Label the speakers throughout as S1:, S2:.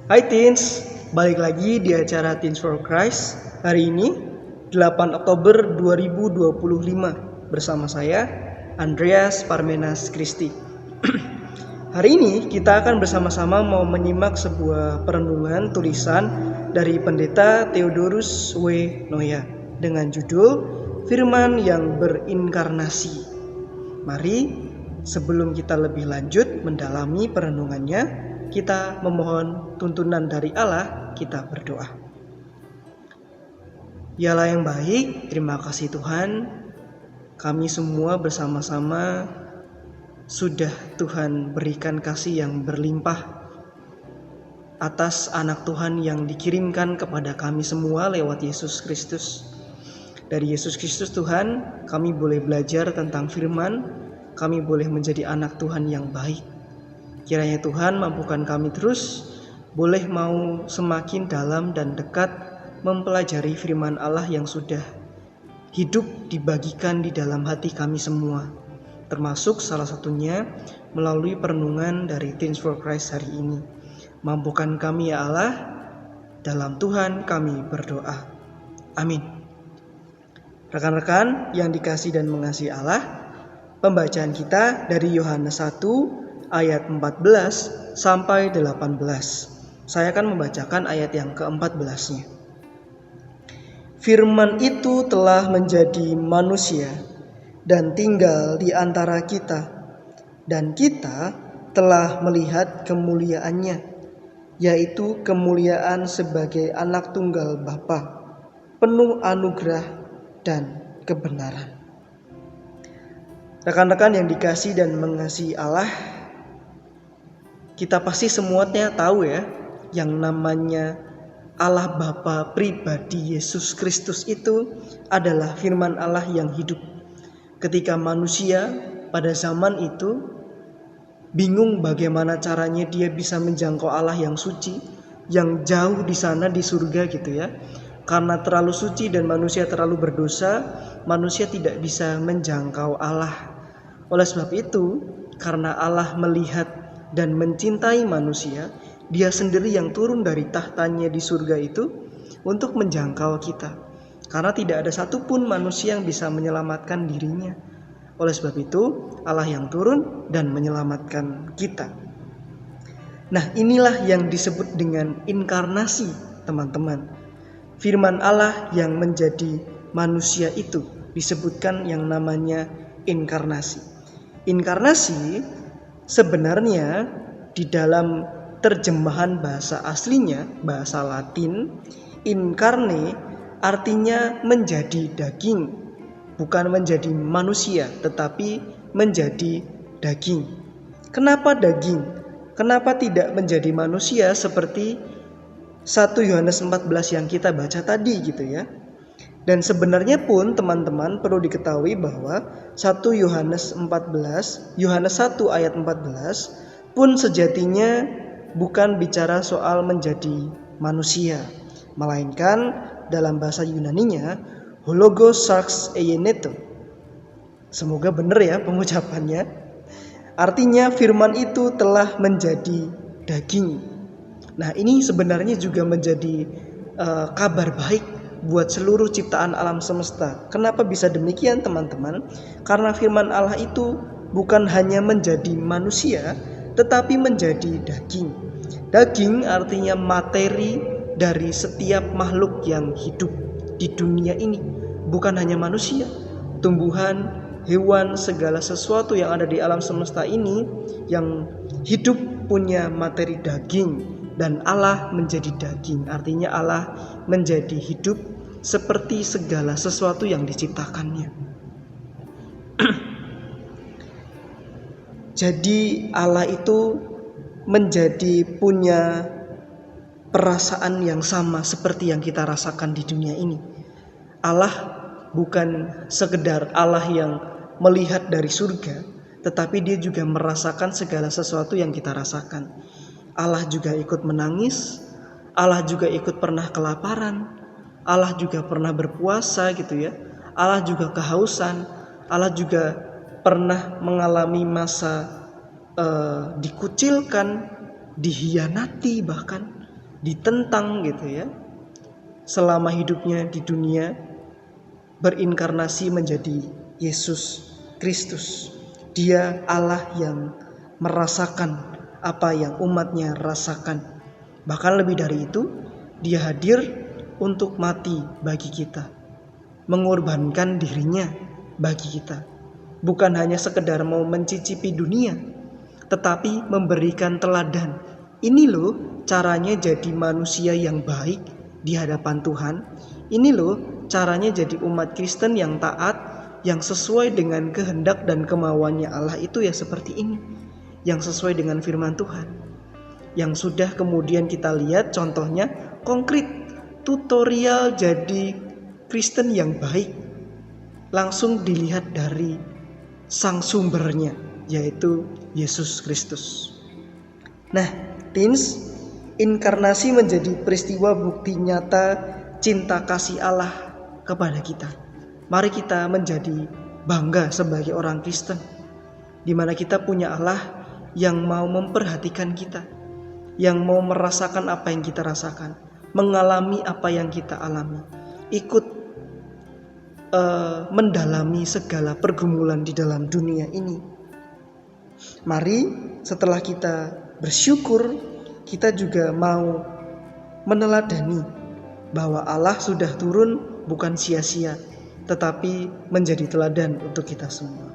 S1: Hai Teens, balik lagi di acara Teens for Christ. Hari ini 8 Oktober 2025 bersama saya Andreas Parmenas Kristi. Hari ini kita akan bersama-sama mau menyimak sebuah perenungan tulisan dari Pendeta Theodorus W. Noya dengan judul Firman yang Berinkarnasi. Mari sebelum kita lebih lanjut mendalami perenungannya, kita memohon tuntunan dari Allah, kita berdoa. Ya Allah yang baik, terima kasih Tuhan. Kami semua bersama-sama sudah Tuhan berikan kasih yang berlimpah atas anak Tuhan yang dikirimkan kepada kami semua lewat Yesus Kristus. Dari Yesus Kristus Tuhan, kami boleh belajar tentang firman, kami boleh menjadi anak Tuhan yang baik. Kiranya Tuhan mampukan kami terus boleh mau semakin dalam dan dekat mempelajari firman Allah yang sudah hidup dibagikan di dalam hati kami semua. Termasuk salah satunya melalui perenungan dari Teens for Christ hari ini. Mampukan kami ya Allah, dalam Tuhan kami berdoa. Amin. Rekan-rekan yang dikasih dan mengasihi Allah, pembacaan kita dari Yohanes 1 ayat 14 sampai 18. Saya akan membacakan ayat yang ke-14-nya. Firman itu telah menjadi manusia dan tinggal di antara kita, dan kita telah melihat kemuliaannya, yaitu kemuliaan sebagai anak tunggal Bapa, penuh anugerah dan kebenaran. Rekan-rekan yang dikasih dan mengasihi Allah, kita pasti semuanya tahu ya, yang namanya Allah Bapa pribadi Yesus Kristus itu adalah firman Allah yang hidup. Ketika manusia pada zaman itu bingung bagaimana caranya dia bisa menjangkau Allah yang suci, yang jauh di sana di surga gitu ya. Karena terlalu suci dan manusia terlalu berdosa, manusia tidak bisa menjangkau Allah. Oleh sebab itu, karena Allah melihat dan mencintai manusia, dia sendiri yang turun dari tahtanya di surga itu untuk menjangkau kita. Karena tidak ada satupun manusia yang bisa menyelamatkan dirinya. Oleh sebab itu, Allah yang turun dan menyelamatkan kita. Nah, inilah yang disebut dengan inkarnasi, teman-teman. Firman Allah yang menjadi manusia itu disebutkan yang namanya inkarnasi. Inkarnasi sebenarnya di dalam terjemahan bahasa aslinya, bahasa Latin, incarne artinya menjadi daging, bukan menjadi manusia, tetapi menjadi daging. Kenapa daging? Kenapa tidak menjadi manusia seperti 1 Yohanes 14 yang kita baca tadi gitu ya? Dan sebenarnya pun teman-teman perlu diketahui bahwa 1 Yohanes 14, Yohanes 1 ayat 14 pun sejatinya bukan bicara soal menjadi manusia, melainkan dalam bahasa Yunaninya hologos sarx eieneto. Semoga benar ya pengucapannya. Artinya firman itu telah menjadi daging. Nah, ini sebenarnya juga menjadi kabar baik buat seluruh ciptaan alam semesta. Kenapa bisa demikian teman-teman? Karena firman Allah itu bukan hanya menjadi manusia, tetapi menjadi daging. Daging artinya materi dari setiap makhluk yang hidup di dunia ini. Bukan hanya manusia, tumbuhan, hewan, segala sesuatu yang ada di alam semesta ini yang hidup punya materi daging. Dan Allah menjadi daging, artinya Allah menjadi hidup seperti segala sesuatu yang diciptakannya. Jadi Allah itu menjadi punya perasaan yang sama seperti yang kita rasakan di dunia ini. Allah bukan sekedar Allah yang melihat dari surga, tetapi dia juga merasakan segala sesuatu yang kita rasakan. Allah juga ikut menangis, Allah juga ikut pernah kelaparan, Allah juga pernah berpuasa gitu ya. Allah juga kehausan, Allah juga pernah mengalami masa dikucilkan, dihianati bahkan. ditentang gitu ya. Selama hidupnya di dunia berinkarnasi menjadi Yesus Kristus. Dia Allah yang merasakan apa yang umatnya rasakan. Bahkan lebih dari itu, dia hadir untuk mati bagi kita, mengorbankan dirinya bagi kita. Bukan hanya sekedar mau mencicipi dunia, tetapi memberikan teladan. Ini loh caranya jadi manusia yang baik di hadapan Tuhan. Ini loh caranya jadi umat Kristen yang taat, yang sesuai dengan kehendak dan kemauannya Allah itu ya seperti ini. Yang sesuai dengan firman Tuhan. Yang sudah kemudian kita lihat contohnya konkret, tutorial jadi Kristen yang baik. Langsung dilihat dari sang sumbernya, yaitu Yesus Kristus. Nah, teens, inkarnasi menjadi peristiwa bukti nyata cinta kasih Allah kepada kita. Mari kita menjadi bangga sebagai orang Kristen, di mana kita punya Allah yang mau memperhatikan kita, yang mau merasakan apa yang kita rasakan, mengalami apa yang kita alami, ikut mendalami segala pergumulan di dalam dunia ini. Mari setelah kita bersyukur, kita juga mau meneladani bahwa Allah sudah turun bukan sia-sia, tetapi menjadi teladan untuk kita semua.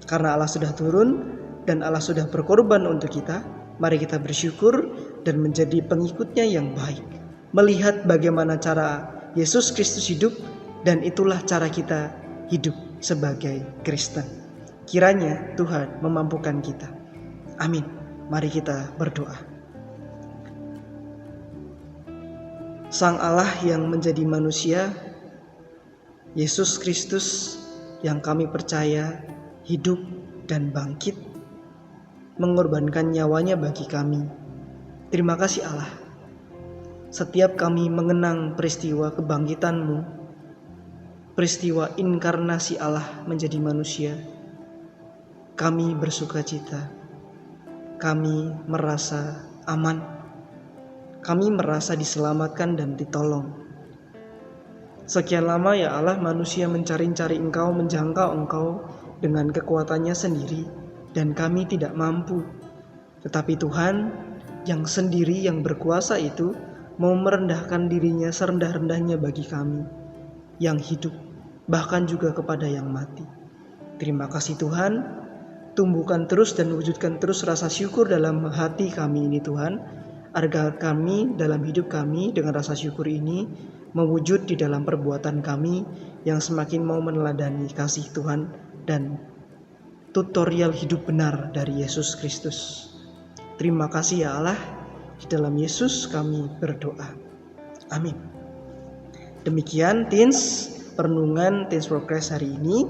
S1: Karena Allah sudah turun dan Allah sudah berkorban untuk kita, mari kita bersyukur dan menjadi pengikutnya yang baik. Melihat bagaimana cara Yesus Kristus hidup, dan itulah cara kita hidup sebagai Kristen. Kiranya Tuhan memampukan kita. Amin. Mari kita berdoa. Sang Allah yang menjadi manusia, Yesus Kristus yang kami percaya hidup dan bangkit, mengorbankan nyawanya bagi kami. Terima kasih Allah. Setiap kami mengenang peristiwa kebangkitan-Mu, peristiwa inkarnasi Allah menjadi manusia, kami bersuka cita, kami merasa aman, kami merasa diselamatkan dan ditolong. Sekian lama ya Allah manusia mencari-cari Engkau, menjangkau Engkau dengan kekuatannya sendiri, dan kami tidak mampu. Tetapi Tuhan yang sendiri yang berkuasa itu mau merendahkan dirinya serendah-rendahnya bagi kami yang hidup, bahkan juga kepada yang mati. Terima kasih Tuhan, tumbuhkan terus dan wujudkan terus rasa syukur dalam hati kami ini Tuhan, agar kami dalam hidup kami dengan rasa syukur ini mewujud di dalam perbuatan kami yang semakin mau meneladani kasih Tuhan dan tutorial hidup benar dari Yesus Kristus. Terima kasih ya Allah, di dalam Yesus kami berdoa. Amin. Demikian teens, perenungan Teens for Christ hari ini.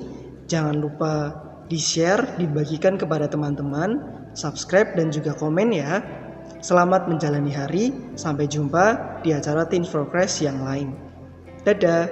S1: Jangan lupa di-share, dibagikan kepada teman-teman, subscribe dan juga komen ya. Selamat menjalani hari, sampai jumpa di acara Teens for Christ yang lain. Dadah.